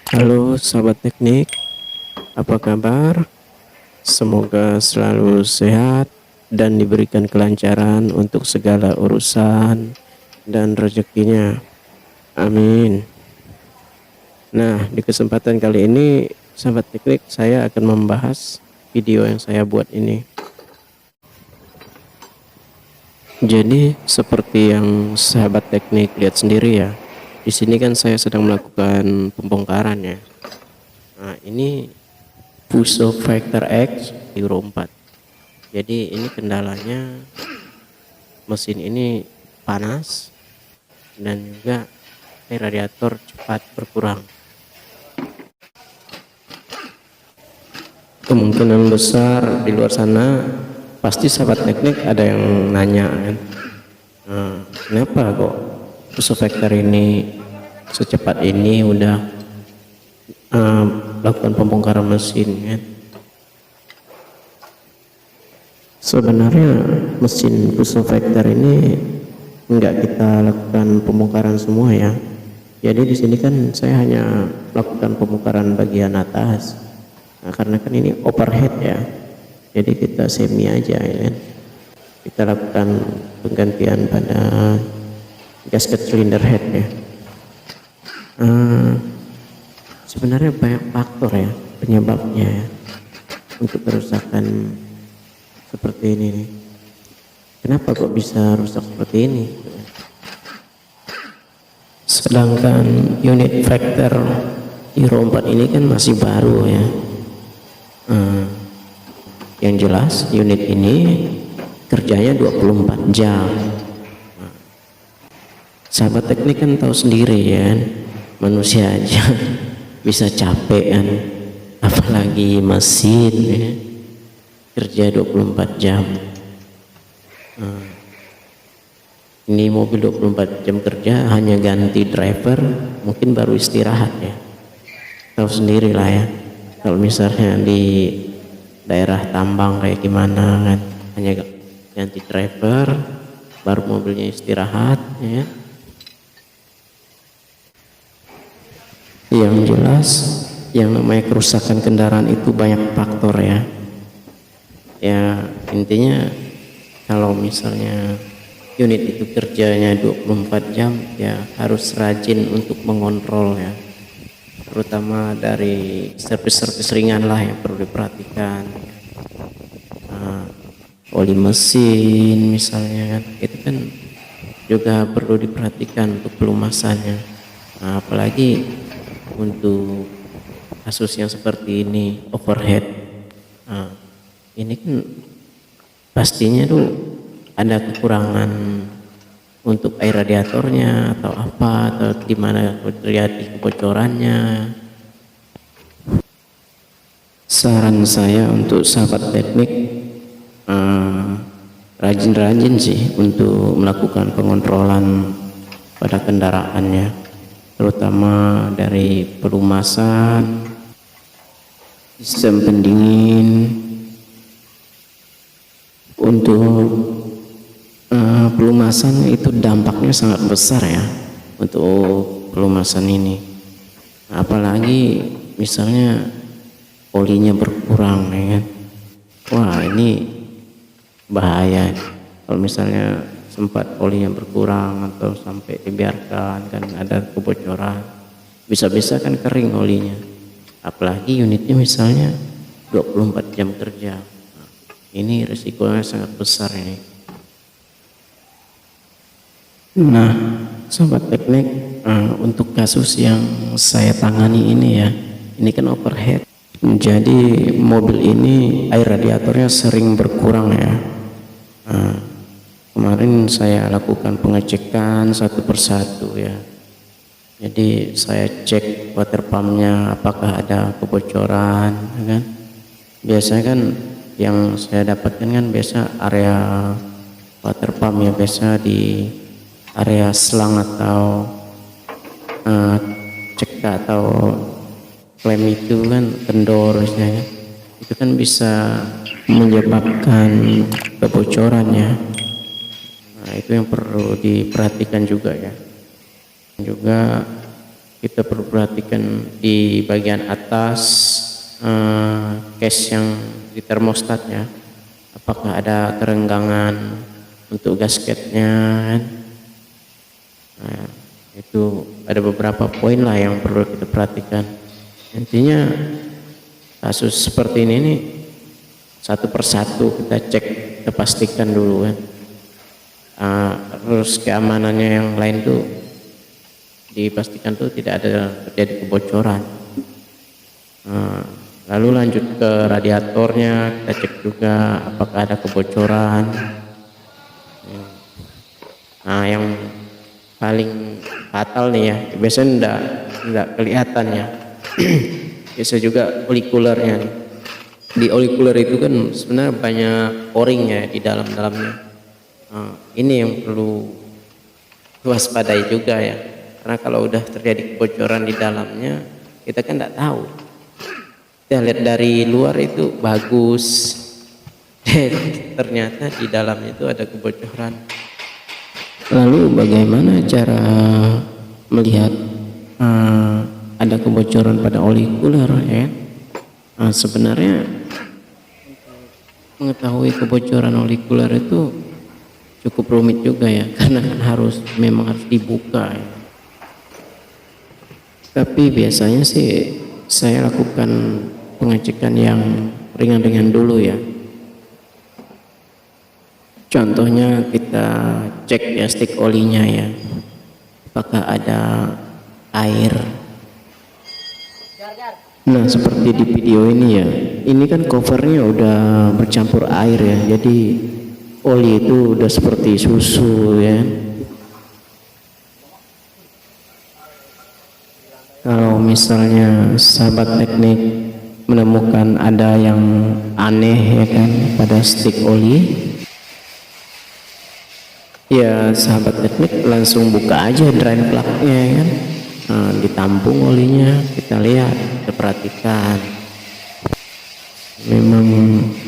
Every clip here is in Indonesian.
Halo sahabat teknik, apa kabar? Semoga selalu sehat dan diberikan kelancaran untuk segala urusan dan rezekinya. Amin. Nah, di kesempatan kali ini sahabat teknik, saya akan membahas video yang saya buat ini. Jadi seperti yang sahabat teknik lihat sendiri ya, di sini kan saya sedang melakukan pembongkaran ya. Nah, ini Fuso Factor X Euro 4. Jadi ini kendalanya, mesin ini panas dan juga air radiator cepat berkurang. Kemungkinan besar di luar sana pasti sahabat teknik ada yang nanya kan, kenapa kok Fuso Factor ini secepat ini udah lakukan pembongkaran mesin kan? Sebenarnya mesin Fuso Factor ini enggak kita lakukan pembongkaran semua ya. Jadi di sini kan saya hanya lakukan pembongkaran bagian atas. Nah, karena kan ini overhead ya. Jadi kita semi aja ya kan. Kita lakukan penggantian pada gasket cylinder head ya. Sebenarnya banyak faktor ya penyebabnya ya untuk kerusakan seperti ini nih. Kenapa kok bisa rusak seperti ini? Sedangkan unit Factor Euro 4 ini kan masih baru ya. Yang jelas unit ini kerjanya 24 jam. Sahabat teknik kan tahu sendiri ya, manusia aja bisa capek kan, apalagi mesin ya, kerja 24 jam. Ini mobil 24 jam kerja, hanya ganti driver mungkin baru istirahat ya. Tahu sendiri lah ya, kalau misalnya di daerah tambang kayak gimana kan, hanya ganti driver baru mobilnya istirahat ya. Yang jelas yang namanya kerusakan kendaraan itu banyak faktor ya. Ya intinya kalau misalnya unit itu kerjanya 24 jam ya harus rajin untuk mengontrol ya, terutama dari servis-servis ringan lah yang perlu diperhatikan. Oli mesin misalnya kan, itu kan juga perlu diperhatikan untuk pelumasannya. Apalagi untuk kasus yang seperti ini overhead, ini kan pastinya tuh ada kekurangan untuk air radiatornya atau apa, atau di mana terjadi kebocorannya. Saran saya untuk sahabat teknik, rajin-rajin sih untuk melakukan pengontrolan pada kendaraannya, terutama dari pelumasan, sistem pendingin. Untuk pelumasan itu dampaknya sangat besar ya untuk pelumasan ini. Apalagi misalnya olinya berkurang ya kan, wah ini bahaya. Kalau misalnya sempat olinya berkurang atau sampai dibiarkan kan ada kebocoran, bisa-bisa kan kering olinya. Apalagi unitnya misalnya 24 jam kerja, ini risikonya sangat besar ini. Nah sobat teknik, untuk kasus yang saya tangani ini ya, ini kan overhead, jadi mobil ini air radiatornya sering berkurang ya. Kemarin saya lakukan pengecekan satu persatu ya. Jadi saya cek water pumpnya apakah ada kebocoran kan. Biasanya kan yang saya dapatkan kan biasa area water pump ya, biasa di area selang atau cek atau klem itu kan kendor misalnya, itu kan bisa menyebabkan kebocorannya. Nah itu yang perlu diperhatikan juga ya. Juga kita perlu perhatikan di bagian atas case yang di termostat ya, apakah ada kerenggangan untuk gasketnya kan. Nah, itu ada beberapa poin lah yang perlu kita perhatikan. Intinya kasus seperti ini nih, satu persatu kita cek, kita pastikan dulu kan. Terus keamanannya yang lain tuh dipastikan tuh tidak ada terjadi kebocoran. Lalu lanjut ke radiatornya, kita cek juga apakah ada kebocoran. Nah, yang paling fatal nih ya, biasanya enggak kelihatan ya. Biasa juga oli coolernya nih. Di oli cooler itu kan sebenarnya banyak o-ring ya di dalamnya. Ini yang perlu waspadai juga ya, karena kalau udah terjadi kebocoran di dalamnya, kita kan enggak tahu. Kita lihat dari luar itu bagus, ternyata di dalamnya itu ada kebocoran. Lalu bagaimana cara melihat ada kebocoran pada oli cooler ya? Sebenarnya mengetahui kebocoran oli cooler itu cukup rumit juga ya, karena kan memang harus dibuka ya. Tapi biasanya sih saya lakukan pengecekan yang ringan-ringan dulu ya. Contohnya kita cek ya stick olinya ya, apakah ada air. Nah, seperti di video ini ya, ini kan covernya udah bercampur air ya, jadi oli itu udah seperti susu ya. Kalau misalnya sahabat teknik menemukan ada yang aneh ya kan pada stick oli, ya sahabat teknik langsung buka aja drain plug-nya ya kan. Ditampung olinya, kita lihat, kita perhatikan memang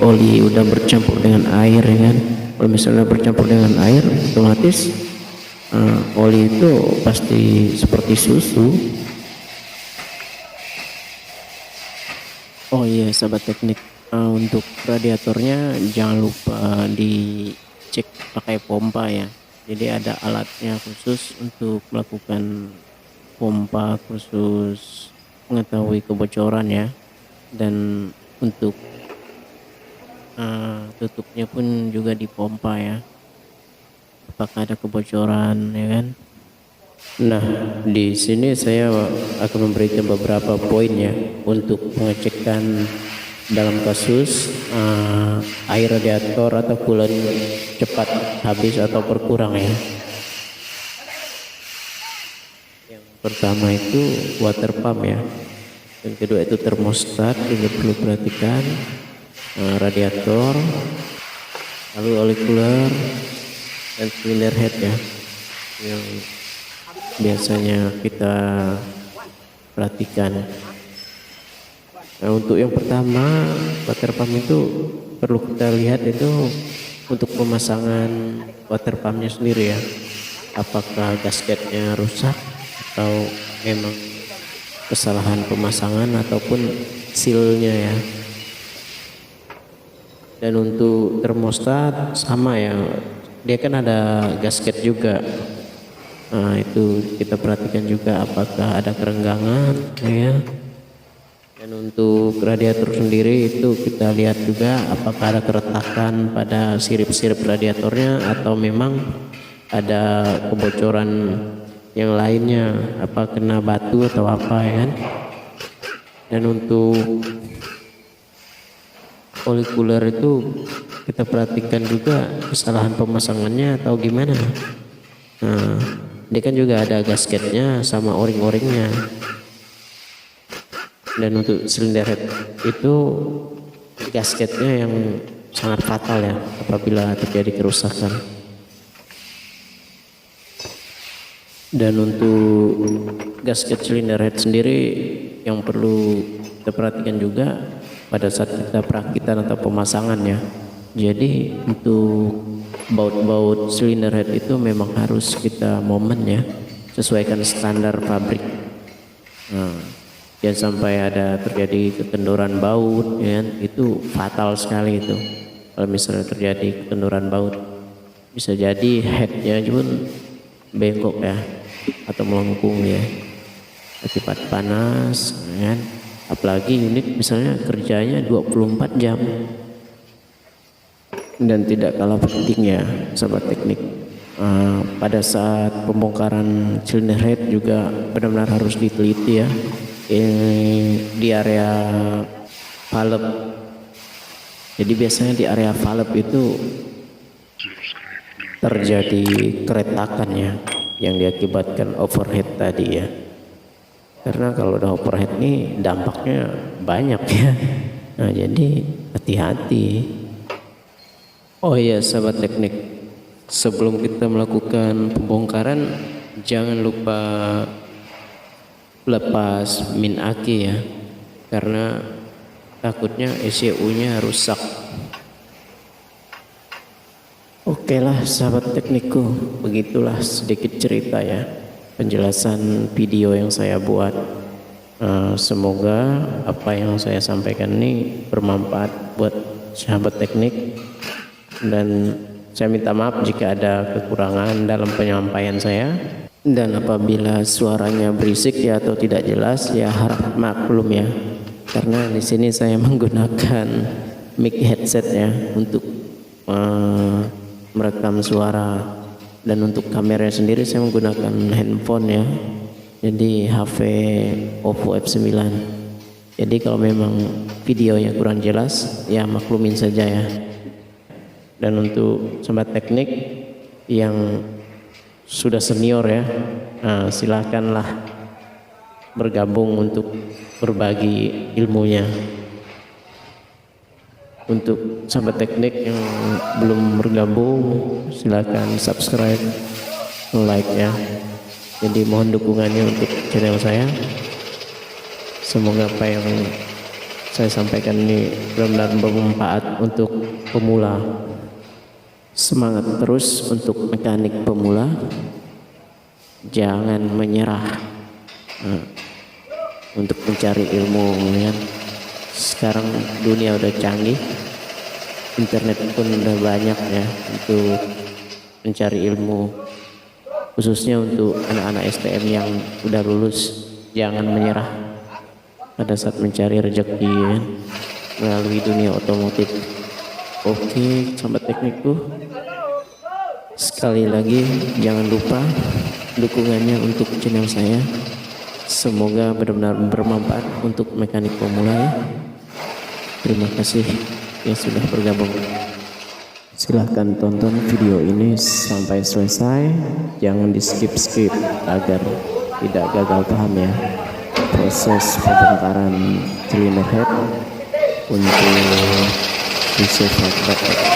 oli udah bercampur dengan air ya kan. Kalau misalnya bercampur dengan air, otomatis oli itu pasti seperti susu. Oh iya sahabat teknik, untuk radiatornya jangan lupa dicek pakai pompa ya. Jadi ada alatnya khusus untuk melakukan pompa, khusus mengetahui kebocoran ya. Dan untuk tutupnya pun juga dipompa ya, apakah ada kebocoran ya kan. Nah, di sini saya akan memberikan beberapa poin ya untuk pengecekan dalam kasus air radiator atau coolant cepat habis atau berkurang ya. Yang pertama itu water pump ya, yang kedua itu termostat, juga perlu perhatikan, radiator, lalu oli cooler dan cylinder head ya, yang biasanya kita perhatikan. Nah, untuk yang pertama water pump itu perlu kita lihat itu untuk pemasangan water pumpnya sendiri ya, apakah gasketnya rusak atau memang kesalahan pemasangan ataupun sealnya ya. Dan untuk termostat sama ya, dia kan ada gasket juga. Nah, itu kita perhatikan juga apakah ada kerenggangan ya. Dan untuk radiator sendiri itu kita lihat juga apakah ada keretakan pada sirip-sirip radiatornya atau memang ada kebocoran yang lainnya, apa kena batu atau apa ya kan. Dan untuk oli cooler itu kita perhatikan juga kesalahan pemasangannya atau gimana. Nah, dia kan juga ada gasketnya sama o-ring-o-ringnya. Dan untuk silinder head itu gasketnya yang sangat fatal ya apabila terjadi kerusakan. Dan untuk gasket silinder head sendiri yang perlu kita perhatikan juga pada saat kita perakitan atau pemasangan ya. Jadi untuk baut-baut silinder head itu memang harus kita momen ya, sesuaikan standar pabrik. Nah, jangan sampai ada terjadi kekendoran baut, ya kan? Itu fatal sekali itu. Kalau misalnya terjadi kekendoran baut, bisa jadi headnya pun bengkok ya, atau melengkung ya, akibat panas, ya kan? Apalagi unit misalnya kerjanya 24 jam. Dan tidak kalah pentingnya sahabat teknik, pada saat pembongkaran cylinder head juga benar-benar harus diteliti ya. Ini di area valve. Jadi biasanya di area valve itu terjadi keretakan ya, yang diakibatkan overhead tadi ya. Karena kalau udah overhead nih dampaknya banyak ya. Nah jadi hati-hati. Oh iya sahabat teknik, sebelum kita melakukan pembongkaran jangan lupa lepas min aki ya, karena takutnya ECU-nya rusak. Oke lah sahabat teknikku, begitulah sedikit cerita ya, penjelasan video yang saya buat. Semoga apa yang saya sampaikan ini bermanfaat buat sahabat teknik, dan saya minta maaf jika ada kekurangan dalam penyampaian saya. Dan apabila suaranya berisik ya atau tidak jelas ya harap maklum ya, karena di sini saya menggunakan mic headset ya untuk merekam suara, dan untuk kameranya sendiri saya menggunakan handphone ya, jadi HP Oppo F9. Jadi kalau memang videonya kurang jelas ya maklumin saja ya. Dan untuk sahabat teknik yang sudah senior ya, silakanlah bergabung untuk berbagi ilmunya. Untuk sahabat teknik yang belum bergabung, silakan subscribe, like ya. Jadi mohon dukungannya untuk channel saya. Semoga apa yang saya sampaikan ini benar-benar bermanfaat untuk pemula. Semangat terus untuk mekanik pemula, jangan menyerah untuk mencari ilmu ya. Sekarang dunia udah canggih, internet pun udah banyak ya untuk mencari ilmu, khususnya untuk anak-anak STM yang udah lulus. Jangan menyerah pada saat mencari rezeki ya, melalui dunia otomotif. Oke sahabat teknikku, sekali lagi jangan lupa dukungannya untuk channel saya. Semoga benar-benar bermanfaat untuk mekanik pemula ya. Terima kasih yang sudah bergabung. Silahkan tonton video ini sampai selesai, jangan di skip agar tidak gagal paham ya proses pembongkaran cylinder head untuk reserve baterai.